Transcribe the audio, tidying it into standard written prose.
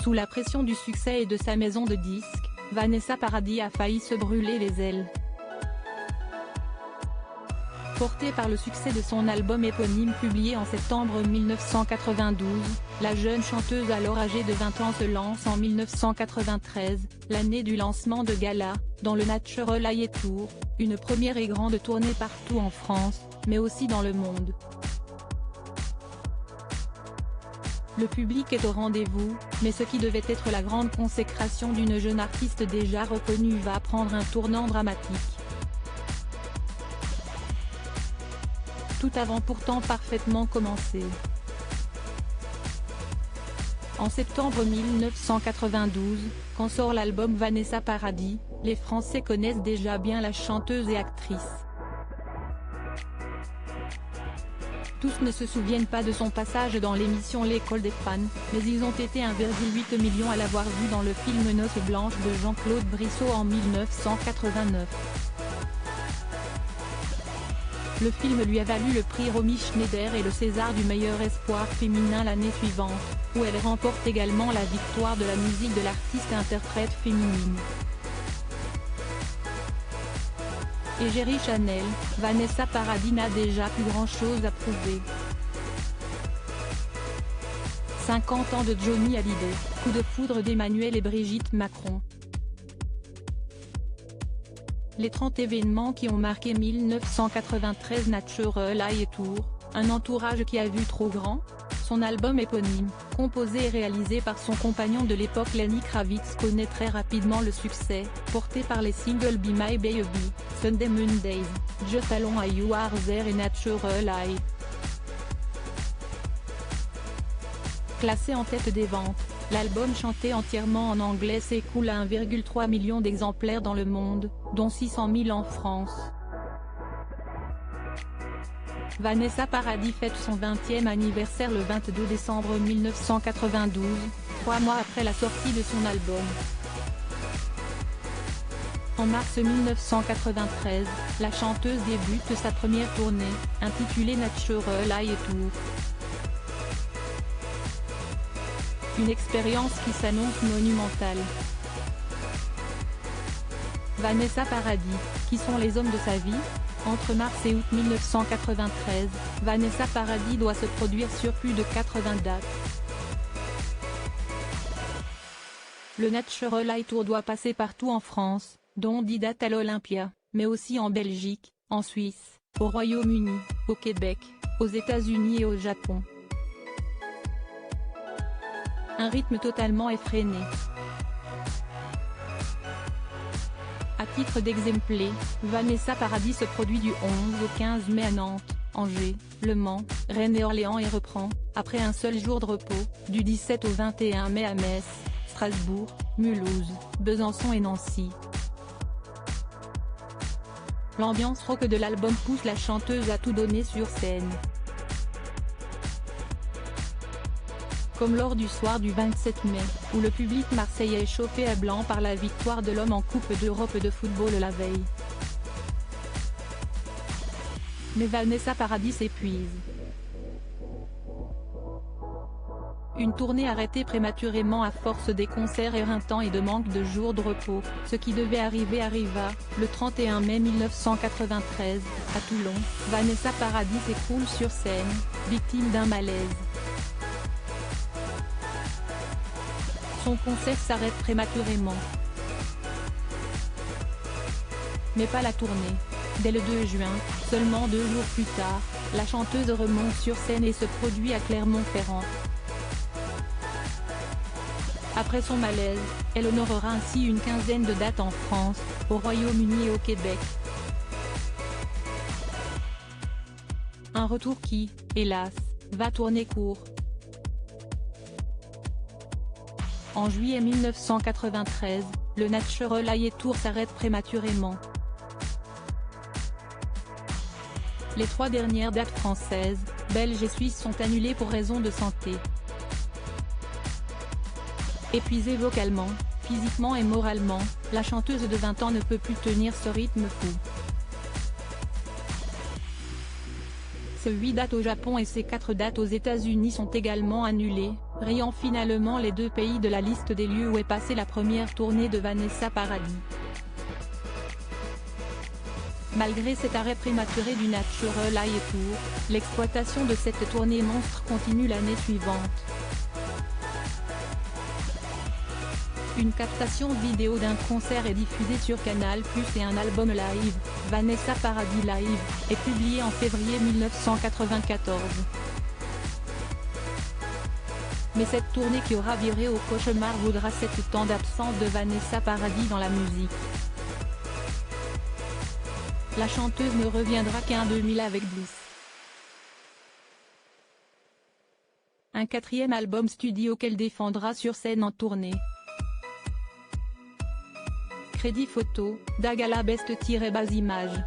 Sous la pression du succès et de sa maison de disques, Vanessa Paradis a failli se brûler les ailes. Portée par le succès de son album éponyme publié en septembre 1992, la jeune chanteuse alors âgée de 20 ans se lance en 1993, l'année du lancement de Gala, dans le Natural Eye Tour, une première et grande tournée partout en France, mais aussi dans le monde. Le public est au rendez-vous, mais ce qui devait être la grande consécration d'une jeune artiste déjà reconnue va prendre un tournant dramatique. Tout avant pourtant parfaitement commencé. En septembre 1992, quand sort l'album Vanessa Paradis, les Français connaissent déjà bien la chanteuse et actrice. Tous ne se souviennent pas de son passage dans l'émission L'école des fans, mais ils ont été 1,8 million à l'avoir vue dans le film Noces blanches de Jean-Claude Brissot en 1989. Le film lui a valu le prix Romy Schneider et le César du meilleur espoir féminin l'année suivante, où elle remporte également la victoire de la musique de l'artiste-interprète féminine. Égérie Chanel, Vanessa Paradis n'a déjà plus grand-chose à prouver. 50 ans de Johnny Hallyday, coup de foudre d'Emmanuel et Brigitte Macron. Les 30 événements qui ont marqué 1993 Natural Eye Tour, un entourage qui a vu trop grand. Son album éponyme, composé et réalisé par son compagnon de l'époque Lenny Kravitz connaît très rapidement le succès, porté par les singles Be My Baby, Sunday Mondays, Just Alone You Are There et Natural Eye. Classé en tête des ventes, l'album chanté entièrement en anglais s'écoule à 1,3 million d'exemplaires dans le monde, dont 600 000 en France. Vanessa Paradis fête son 20e anniversaire le 22 décembre 1992, 3 mois après la sortie de son album. En mars 1993, la chanteuse débute sa première tournée, intitulée Natural Eye Tour. Une expérience qui s'annonce monumentale. Vanessa Paradis, qui sont les hommes de sa vie? Entre mars et août 1993, Vanessa Paradis doit se produire sur plus de 80 dates. Le Natural Eye Tour doit passer partout en France, dont 10 dates à l'Olympia, mais aussi en Belgique, en Suisse, au Royaume-Uni, au Québec, aux États-Unis et au Japon. Un rythme totalement effréné. À titre d'exemple, Vanessa Paradis se produit du 11 au 15 mai à Nantes, Angers, Le Mans, Rennes et Orléans et reprend, après un seul jour de repos, du 17 au 21 mai à Metz, Strasbourg, Mulhouse, Besançon et Nancy. L'ambiance rock de l'album pousse la chanteuse à tout donner sur scène. Comme lors du soir du 27 mai, où le public marseillais est chauffé à blanc par la victoire de l'homme en Coupe d'Europe de football la veille. Mais Vanessa Paradis s'épuise. Une tournée arrêtée prématurément à force des concerts éreintants et de manque de jours de repos, ce qui devait arriver arriva, le 31 mai 1993, à Toulon, Vanessa Paradis s'écroule sur scène, victime d'un malaise. Son concert s'arrête prématurément. Mais pas la tournée. Dès le 2 juin, seulement 2 jours plus tard, la chanteuse remonte sur scène et se produit à Clermont-Ferrand. Après son malaise, elle honorera ainsi une quinzaine de dates en France, au Royaume-Uni et au Québec. Un retour qui, hélas, va tourner court. En juillet 1993, le Natural Eye Tour s'arrête prématurément. Les 3 dernières dates françaises, belges et suisses sont annulées pour raison de santé. Épuisée vocalement, physiquement et moralement, la chanteuse de 20 ans ne peut plus tenir ce rythme fou. Ses 8 dates au Japon et ses 4 dates aux États-Unis sont également annulées, rayant finalement les 2 pays de la liste des lieux où est passée la première tournée de Vanessa Paradis. Malgré cet arrêt prématuré du Natural Light Tour, l'exploitation de cette tournée monstre continue l'année suivante. Une captation vidéo d'un concert est diffusée sur Canal+ et un album live, Vanessa Paradis Live, est publié en février 1994. Mais cette tournée qui aura viré au cauchemar vaudra 7 ans d'absence de Vanessa Paradis dans la musique. La chanteuse ne reviendra qu'en 2000 avec Bliss. Un 4e album studio qu'elle défendra sur scène en tournée. Crédit photo, Dagala Best-Bas Images.